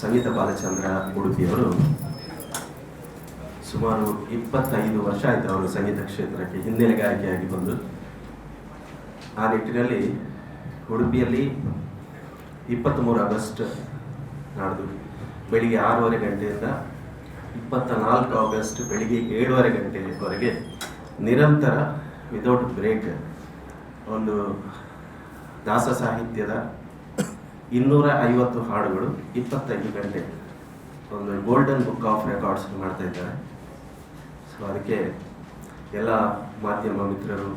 ಸಂಗೀತ ಬಾಲಚಂದ್ರ ಉಡುಪಿಯವರು ಸುಮಾರು 25 ವರ್ಷ ಆಯಿತು ಅವರು ಸಂಗೀತ ಕ್ಷೇತ್ರಕ್ಕೆ ಹಿನ್ನೆಲೆ ಗಾಯಕಿಯಾಗಿ ಬಂದು. ಆ ನಿಟ್ಟಿನಲ್ಲಿ ಉಡುಪಿಯಲ್ಲಿ 23 ಆಗಸ್ಟ್ ನಾಡ್ದು ಬೆಳಿಗ್ಗೆ 6:30 ಗಂಟೆಯಿಂದ 24 ಆಗಸ್ಟ್ ಬೆಳಿಗ್ಗೆ 7:30 ಗಂಟೆವರೆಗೆ ನಿರಂತರ ವಿದೌಟ್ ಬ್ರೇಕ್ ಒಂದು ದಾಸ ಸಾಹಿತ್ಯದ 250 ಹಾಡುಗಳು 25 ಗಂಟೆ ಒಂದು ಗೋಲ್ಡನ್ ಬುಕ್ ಆಫ್ ರೆಕಾರ್ಡ್ಸ್ ಮಾಡ್ತಾ ಇದ್ದಾರೆ. ಸೊ ಅದಕ್ಕೆ ಎಲ್ಲ ಮಾಧ್ಯಮ ಮಿತ್ರರು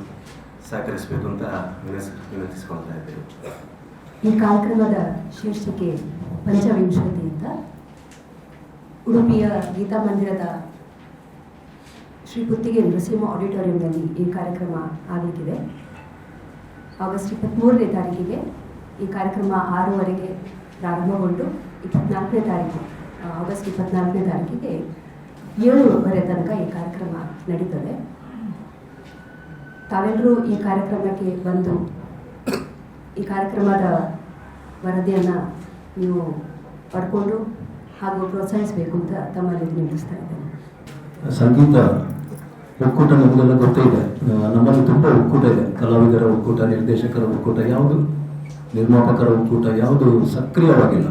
ಸಹಕರಿಸಬೇಕು ಅಂತ ವಿನಂತಿಸ್ಕೊಳ್ತಾ ಇದ್ದೇವೆ. ಈ ಕಾರ್ಯಕ್ರಮದ ಶೀರ್ಷಿಕೆ ಪಂಚವಿಂಶತಿ ಅಂತ. ಉಡುಪಿಯ ಗೀತಾ ಮಂದಿರದ ಶ್ರೀ ಪುತ್ತಿಗೆ ನರಸಿಂಹ ಆಡಿಟೋರಿಯಂನಲ್ಲಿ ಈ ಕಾರ್ಯಕ್ರಮ ಆಗಲಿಕ್ಕಿದೆ. ಆಗಸ್ಟ್ 23ನೇ ತಾರೀಕಿಗೆ ಈ ಕಾರ್ಯಕ್ರಮ 6:00 ಪ್ರಾರಂಭಗೊಂಡು 24ನೇ ತಾರೀಕು ಆಗಸ್ಟ್ 24ನೇ ತಾರೀಕಿಗೆ 7:00 ತನಕ ಈ ಕಾರ್ಯಕ್ರಮ ನಡೀತದೆ. ತಾವೆಲ್ಲರೂ ಈ ಕಾರ್ಯಕ್ರಮಕ್ಕೆ ಬಂದು ಈ ಕಾರ್ಯಕ್ರಮದ ವರದಿಯನ್ನು ನೀವು ಪಡ್ಕೊಂಡು ಹಾಗೂ ಪ್ರೋತ್ಸಾಹಿಸಬೇಕು ಅಂತ ತಮ್ಮಲ್ಲಿ ವಿನಂತಿಸ್ತಾ ಇದ್ದೇನೆ. ಸಂಗೀತ ಒಕ್ಕೂಟ ನಮಗೆಲ್ಲ ಗೊತ್ತೇ ಇದೆ. ನಮ್ಮಲ್ಲಿ ತುಂಬ ಒಕ್ಕೂಟ ಇದೆ. ಕಲಾವಿದರ ಒಕ್ಕೂಟ, ನಿರ್ದೇಶಕರ ಒಕ್ಕೂಟ ಯಾವುದು, ನಿರ್ಮಾಪಕರ ಒಕ್ಕೂಟ ಯಾವುದು ಸಕ್ರಿಯವಾಗಿಲ್ಲ.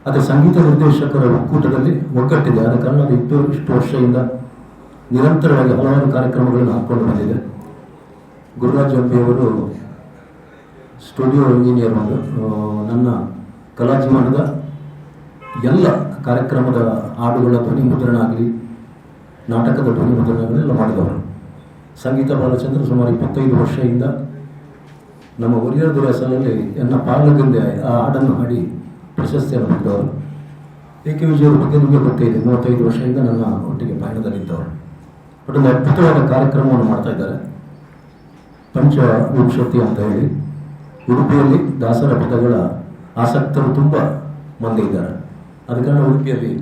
ಆದರೆ ಸಂಗೀತ ನಿರ್ದೇಶಕರ ಒಕ್ಕೂಟದಲ್ಲಿ ಒಗ್ಗಟ್ಟಿದೆ. ಆದ ಕಾರಣ ಅದು ಇಷ್ಟು ವರ್ಷದಿಂದ ನಿರಂತರವಾಗಿ ಹಲವಾರು ಕಾರ್ಯಕ್ರಮಗಳನ್ನು ಹಾಕ್ಕೊಂಡು ಬಂದಿದೆ. ಗುರುರಾಜ್ ಅಂಬಿಯವರು ಸ್ಟುಡಿಯೋ ಇಂಜಿನಿಯರ್ ಒಂದು ನನ್ನ ಕಲಾ ಜೀವನದ ಎಲ್ಲ ಕಾರ್ಯಕ್ರಮದ ಹಾಡುಗಳ ಧ್ವನಿ ಮುದ್ರಣ ಆಗಲಿ, ನಾಟಕದ ಧ್ವನಿ ಮುದ್ರಣಗಳೆಲ್ಲ ಮಾಡಿದವರು. ಸಂಗೀತ ಬಾಲಚಂದ್ರ ಸುಮಾರು 25 ವರ್ಷದಿಂದ ನಮ್ಮ ಒರಿಯರ್ ದುರಸಲಲ್ಲಿ ಎನ್ನ ಪಾಲಗಂದೆ ಆ ಹಾಡನ್ನು ಹಾಡಿ ಪ್ರಶಸ್ತಿಯನ್ನು ಪಡೆದವರು. ಏಕೆ ವಿಜಯರ ಬಗ್ಗೆ ನಿಮಗೆ ಗೊತ್ತೇ ಇದೆ. 35 ವರ್ಷದಿಂದ ನನ್ನ ಒಟ್ಟಿಗೆ ಪಯಣದಲ್ಲಿದ್ದವರು. ಬಟ್ ಒಂದು ಅದ್ಭುತವಾದ ಕಾರ್ಯಕ್ರಮವನ್ನು ಮಾಡ್ತಾ ಇದ್ದಾರೆ, ಪಂಚವಿಂಶತಿ ಅಂತ ಹೇಳಿ. ಉಡುಪಿಯಲ್ಲಿ ದಾಸರ ಪದಗಳ ಆಸಕ್ತರು ತುಂಬ ಮಂದಿ ಇದ್ದಾರೆ. ಆದ ಕಾರಣ ಉಡುಪಿಯಲ್ಲಿ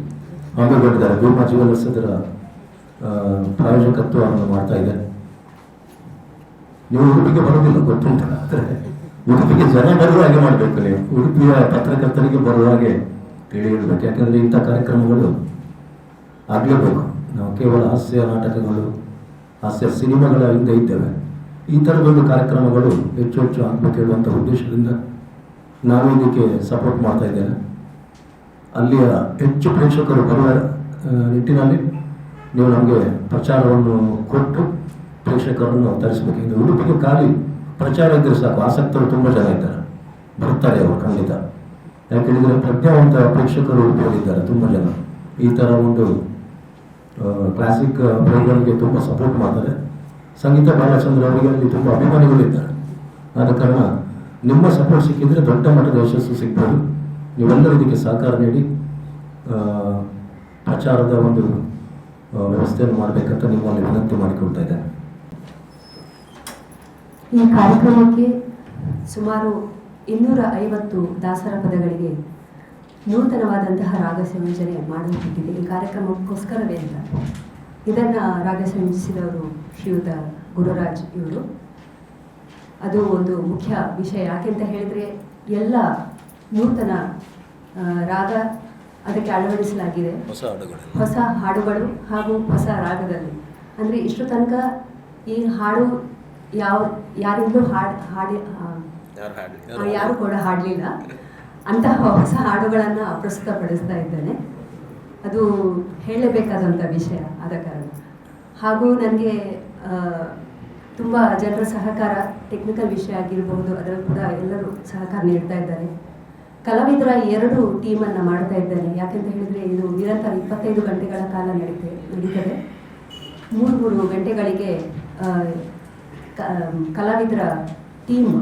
ಹಮ್ಮಿಕೊಂಡಿದ್ದಾರೆ. ಭೀಮಾ ಜ್ಯುವೆಲರ್ಸ್ ಅದರ ಪ್ರಾಯೋಜಕತ್ವವನ್ನು ಮಾಡ್ತಾ ಇದೆ. ನೀವು ಉಡುಪಿಗೆ ಬರೋದಿಲ್ಲ ಗೊತ್ತುಂಟ, ಆದರೆ ಉಡುಪಿಗೆ ಜನ ಬರುವ ಹಾಗೆ ಮಾಡಬೇಕು. ನೀವು ಉಡುಪಿಯ ಪತ್ರಕರ್ತರಿಗೆ ಬರುವ ಹಾಗೆ ತಿಳಿಯಬೇಕು. ಯಾಕಂದರೆ ಇಂಥ ಕಾರ್ಯಕ್ರಮಗಳು ಆಗಲೇಬೇಕು. ನಾವು ಕೇವಲ ಹಾಸ್ಯ ನಾಟಕಗಳು, ಹಾಸ್ಯ ಸಿನಿಮಾಗಳ ಹಿಂದೆ ಇದ್ದೇವೆ. ಈ ಥರದೊಂದು ಕಾರ್ಯಕ್ರಮಗಳು ಹೆಚ್ಚು ಹೆಚ್ಚು ಆಗಬೇಕು ಹೇಳುವಂಥ ಉದ್ದೇಶದಿಂದ ನಾನು ಇದಕ್ಕೆ ಸಪೋರ್ಟ್ ಮಾಡ್ತಾ ಇದ್ದೇನೆ. ಅಲ್ಲಿಯ ಹೆಚ್ಚು ಪ್ರೇಕ್ಷಕರು ಬರುವ ನಿಟ್ಟಿನಲ್ಲಿ ನೀವು ನಮಗೆ ಪ್ರಚಾರವನ್ನು ಕೊಟ್ಟು ಪ್ರೇಕ್ಷಕರನ್ನು ತರಿಸಬೇಕು. ಉಡುಪಿಗೆ ಖಾಲಿ ಪ್ರಚಾರ ಇದ್ದರೆ ಸಾಕು, ಆಸಕ್ತರು ತುಂಬ ಜನ ಇದ್ದಾರೆ, ಬರ್ತಾರೆ ಅವರು ಖಂಡಿತ. ಯಾಕೆ ಹೇಳಿದರೆ ಪ್ರಜ್ಞಾವಂತ ಪ್ರೇಕ್ಷಕರು ಉಡುಪಿಯಲ್ಲಿದ್ದಾರೆ ತುಂಬ ಜನ. ಈ ಥರ ಒಂದು ಕ್ಲಾಸಿಕ್ ಪ್ರೋಗ್ರಾಮ್ಗೆ ತುಂಬ ಸಪೋರ್ಟ್ ಮಾಡ್ತಾರೆ. ಸಂಗೀತ ಬಾಲಚಂದ್ರ ಅವರಿಗೆ ಅಲ್ಲಿ ತುಂಬ ಅಭಿಮಾನಿಗಳಿದ್ದಾರೆ. ಆದ ಕಾರಣ ನಿಮ್ಮ ಸಪೋರ್ಟ್ ಸಿಕ್ಕಿದರೆ ದೊಡ್ಡ ಮಟ್ಟದ ಯಶಸ್ಸು ಸಿಗ್ಬೋದು. ನೀವೆಲ್ಲರೂ ಇದಕ್ಕೆ ಸಹಕಾರ ನೀಡಿ ಪ್ರಚಾರದ ಒಂದು ವ್ಯವಸ್ಥೆಯನ್ನು ಮಾಡಬೇಕಂತ ನಿಮ್ಮಲ್ಲಿ ವಿನಂತಿ ಮಾಡಿಕೊಳ್ತಾ ಇದ್ದೇನೆ. ಈ ಕಾರ್ಯಕ್ರಮಕ್ಕೆ ಸುಮಾರು 250 ದಾಸರ ಪದಗಳಿಗೆ ನೂತನವಾದಂತಹ ರಾಗ ಸಂಯೋಜನೆ ಮಾಡಲ್ಪಟ್ಟಿದೆ. ಈ ಕಾರ್ಯಕ್ರಮಕ್ಕೋಸ್ಕರವೇ ಅಂತ. ಇದನ್ನು ರಾಗ ಸಂಯೋಜಿಸಿದವರು ಶ್ರೀಯುತ ಗುರುರಾಜ್ ಇವರು. ಅದು ಒಂದು ಮುಖ್ಯ ವಿಷಯ. ಯಾಕೆಂತ ಹೇಳಿದರೆ ಎಲ್ಲ ನೂತನ ರಾಗ ಅದಕ್ಕೆ ಅಳವಡಿಸಲಾಗಿದೆ, ಹೊಸ ಹಾಡುಗಳು ಹಾಗೂ ಹೊಸ ರಾಗದಲ್ಲಿ. ಅಂದರೆ ಇಷ್ಟು ತನಕ ಈ ಹಾಡು ಯಾರಿಂದಲೂ ಯಾರು ಕೂಡ ಹಾಡಲಿಲ್ಲ ಅಂತಹ ಹೊಸ ಹಾಡುಗಳನ್ನು ಪ್ರಸ್ತುತಪಡಿಸ್ತಾ ಇದ್ದೇನೆ. ಅದು ಹೇಳಬೇಕಾದಂಥ ವಿಷಯ ಆದ ಕಾರಣ. ಹಾಗೂ ನನಗೆ ತುಂಬ ಜನರ ಸಹಕಾರ, ಟೆಕ್ನಿಕಲ್ ವಿಷಯ ಆಗಿರಬಹುದು, ಅದರಲ್ಲಿ ಕೂಡ ಎಲ್ಲರೂ ಸಹಕಾರ ನೀಡ್ತಾ ಇದ್ದಾರೆ. ಕಲಾವಿದರ 2 ಟೀಮನ್ನು ಮಾಡ್ತಾ ಇದ್ದೇನೆ. ಯಾಕೆಂತ ಹೇಳಿದರೆ ಇದು ನಿರಂತರ 25 ಗಂಟೆಗಳ ಕಾಲ ನಡೀತದೆ. 3 ಗಂಟೆಗಳಿಗೆ ಕಲಾವಿದರ ಟೀಮ್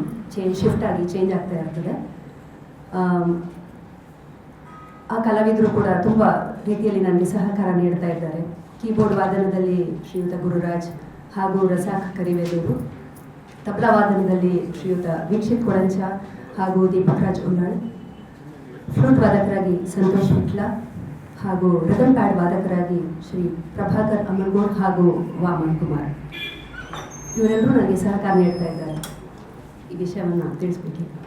ಶಿಫ್ಟ್ ಆಗಿ ಚೇಂಜ್ ಆಗ್ತಾ ಇರ್ತದೆ. ಆ ಕಲಾವಿದರು ಕೂಡ ತುಂಬ ರೀತಿಯಲ್ಲಿ ನನಗೆ ಸಹಕಾರ ನೀಡ್ತಾ ಇದ್ದಾರೆ. ಕೀಬೋರ್ಡ್ ವಾದನದಲ್ಲಿ ಶ್ರೀಯುತ ಗುರುರಾಜ್ ಹಾಗೂ ರಸಾಕ್ ಕರಿವೇಲೂರು, ತಬಲಾ ವಾದನದಲ್ಲಿ ಶ್ರೀಯುತ ವೀಕ್ಷಿತ್ ಕೊಳಂಚ ಹಾಗೂ ದೀಪಕ್ ರಾಜ್ ಉಳ್ಳಾಳ್, ಫ್ಲೂಟ್ ವಾದಕರಾಗಿ ಸಂತೋಷ್ ವಿಟ್ಲ ಹಾಗೂ ರಿದಮ್ ಪ್ಯಾಡ್ ವಾದಕರಾಗಿ ಶ್ರೀ ಪ್ರಭಾಕರ್ ಅಮರ್ಗೋಡ್ ಹಾಗೂ ವಾಮನ್ ಕುಮಾರ್. ಇವರೆಲ್ಲರೂ ನನಗೆ ಸಹಕಾರ ನೀಡ್ತಾ ಇದ್ದಾರೆ. ಈ ವಿಷಯವನ್ನು ತಿಳಿಸ್ಬೇಕಿತ್ತು.